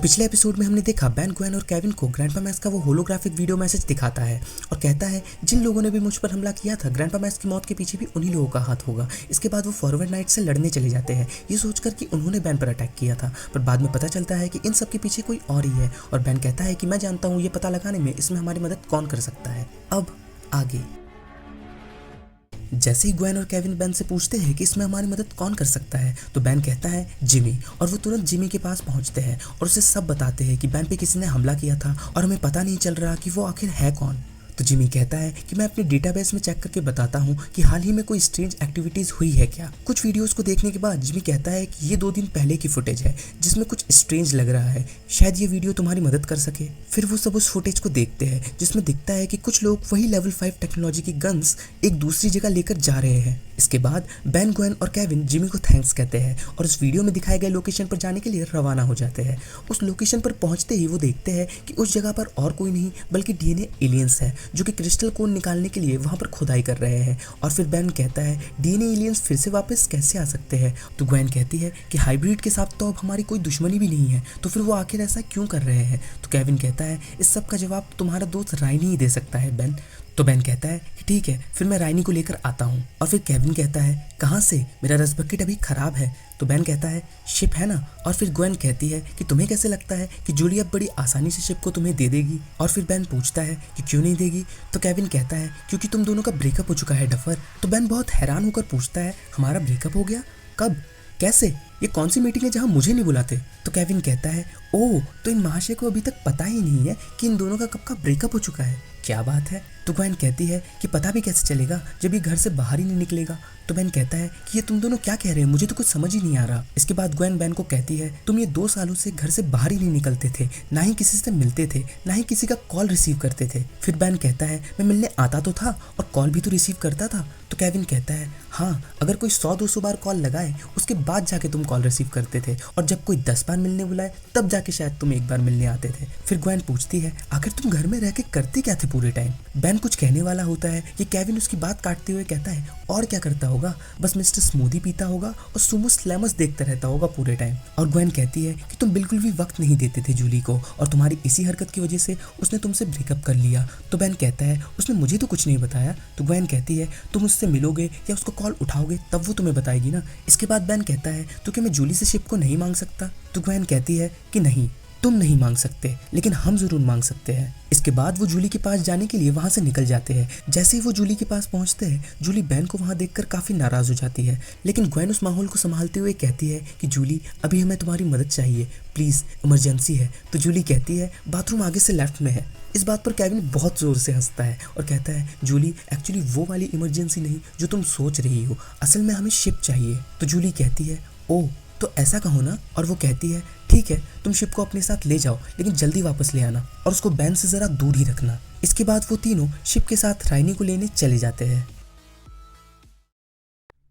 पिछले एपिसोड में हमने देखा बेन, ग्वेन और केविन को ग्रैंडपा मैक्स का वो होलोग्राफिक वीडियो मैसेज दिखाता है और कहता है जिन लोगों ने भी मुझ पर हमला किया था ग्रैंडपा मैक्स की मौत के पीछे भी उन्हीं लोगों का हाथ होगा। इसके बाद वो फॉरवर्ड नाइट से लड़ने चले जाते हैं ये सोचकर कि उन्होंने बेन पर अटैक किया था, पर बाद में पता चलता है कि इन सब के पीछे कोई और ही है और बेन कहता है कि मैं जानता हूँ ये पता लगाने में इसमें हमारी मदद कौन कर सकता है। अब आगे जैसे ही ग्वेन और केविन बेन से पूछते हैं कि इसमें हमारी मदद कौन कर सकता है तो बेन कहता है जिमी, और वो तुरंत जिमी के पास पहुंचते हैं और उसे सब बताते हैं कि बेन पे किसी ने हमला किया था और हमें पता नहीं चल रहा कि वो आखिर है कौन। तो जिमी कहता है कि मैं अपने डेटाबेस में चेक करके बताता हूँ कि हाल ही में कोई स्ट्रेंज एक्टिविटीज हुई है क्या। कुछ वीडियोस को देखने के बाद जिमी कहता है कि ये 2 दिन पहले की फुटेज है जिसमें कुछ स्ट्रेंज लग रहा है, शायद ये वीडियो तुम्हारी मदद कर सके। फिर वो सब उस फुटेज को देखते हैं जिसमें दिखता है कि कुछ लोग वही लेवल 5 टेक्नोलॉजी की गन्स एक दूसरी जगह लेकर जा रहे हैं। इसके बाद बेन, ग्वेन और केविन जिमी को थैंक्स कहते हैं और उस वीडियो में दिखाए गए लोकेशन पर जाने के लिए रवाना हो जाते हैं। उस लोकेशन पर पहुंचते ही वो देखते हैं कि उस जगह पर और कोई नहीं बल्कि डीएनए एलियंस है जो कि क्रिस्टल कोड निकालने के लिए वहां पर खुदाई कर रहे हैं। और फिर बेन कहता है डीएनए एलियंस फिर से वापस कैसे आ सकते हैं, तो ग्वेन कहती है कि हाइब्रिड के साथ तो अब हमारी कोई दुश्मनी भी नहीं है, तो फिर वो आखिर ऐसा क्यों कर रहे हैं। तो केविन कहता है इस सब का जवाब तुम्हारा दोस्त राइनी ही दे सकता है बेन। तो बेन कहता है कि ठीक है फिर मैं राइनी को लेकर आता हूँ। और फिर केविन कहता है कहाँ से, मेरा रस बकेट अभी खराब है। तो बेन कहता है शिप है ना। और फिर ग्वेन कहती है कि तुम्हें कैसे लगता है कि जूली अब बड़ी आसानी से शिप को तुम्हें दे देगी। और फिर बेन पूछता है कि क्यों नहीं देगी। तो केविन कहता है क्योंकि तुम दोनों का ब्रेकअप हो चुका है डफर। तो बेन बहुत हैरान होकर पूछता है हमारा ब्रेकअप हो गया, कब, कैसे, ये कौन सी मीटिंग है जहां मुझे नहीं बुलाते। तो केविन कहता है ओह तो इन महाशय को अभी तक पता ही नहीं है कि इन दोनों का कब का ब्रेकअप हो चुका है, क्या बात है। तो ग्वेन कहती है कि पता भी कैसे चलेगा जब ये घर से बाहर ही नहीं निकलेगा। तो बेन कहता है कि ये तुम दोनों क्या कह रहे हैं, मुझे तो कुछ समझ ही नहीं आ रहा। इसके बाद ग्वेन बेन को कहती है तुम ये 2 सालों से घर से बाहर ही नहीं निकलते थे, ना ही किसी से मिलते थे, ना ही किसी का कॉल रिसीव करते थे। फिर बेन कहता है मैं मिलने आता तो था और कॉल भी तो रिसीव करता था। तो केविन कहता है हाँ अगर कोई 100-200 बार कॉल लगाए उसके बाद जाके तुम कॉल रिसीव करते थे, और जब कोई 10 बार मिलने बुलाए तब जाके शायद तुम 1 बार मिलने आते थे। फिर ग्वेन पूछती है आखिर तुम घर में रह के करते क्या थे पूरे टाइम। बेन कुछ कहने वाला होता है कि केविन उसकी बात काटते हुए कहता है और क्या करता होगा, बस मिस्टर स्मूदी पीता होगा और सुमो स्लैमर्स देखता रहता होगा पूरे टाइम। और ग्वेन कहती है कि तुम बिल्कुल भी वक्त नहीं देते थे जूली को और तुम्हारी इसी हरकत की वजह से उसने तुमसे ब्रेकअप कर लिया। तो बेन कहता है उसने मुझे तो कुछ नहीं बताया। तो ग्वेन कहती है तुम उससे मिलोगे या उसको कॉल उठाओगे तब वो तुम्हें बताएगी ना। इसके बाद बेन कहता है तो क्या मैं जूली से शिप को नहीं मांग सकता। तो ग्वेन कहती है कि नहीं तुम नहीं मांग सकते लेकिन हम जरूर मांग सकते हैं। इसके बाद वो जूली के पास जाने के लिए वहां से निकल जाते हैं। जैसे ही वो जूली के पास पहुंचते हैं जूली बेन को वहां देखकर काफी नाराज हो जाती है, लेकिन ग्वेन उस माहौल को संभालते हुए कहती है कि जूली अभी हमें तुम्हारी मदद चाहिए, प्लीज इमरजेंसी है। तो जूली कहती है बाथरूम आगे से लेफ्ट में है। इस बात पर केविन बहुत जोर से हंसता है और कहता है जूली एक्चुअली वो वाली इमरजेंसी नहीं जो तुम सोच रही हो, असल में हमें शिप चाहिए। तो जूली कहती है ओह तो ऐसा कहो ना। और वो कहती है ठीक है तुम शिप को अपने साथ ले जाओ लेकिन जल्दी वापस ले आना और उसको बेन से जरा दूर ही रखना। इसके बाद वो तीनों शिप के साथ राइनी को लेने चले जाते हैं।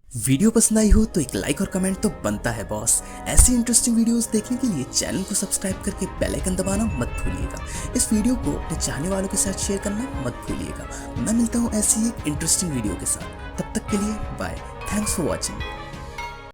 वीडियो पसंद आई हो तो एक लाइक और कमेंट तो बनता है बॉस। ऐसी इंटरेस्टिंग वीडियोस देखने के लिए चैनल को सब्सक्राइब करके बेल आइकन दबाना मत भूलिएगा। इस वीडियो को अपने चाहने वालों के साथ शेयर करना मत भूलिएगा। मैं मिलता हूँ ऐसी एक इंटरेस्टिंग वीडियो के साथ, तब तक के लिए बाय, थैंक्स फॉर वॉचिंग।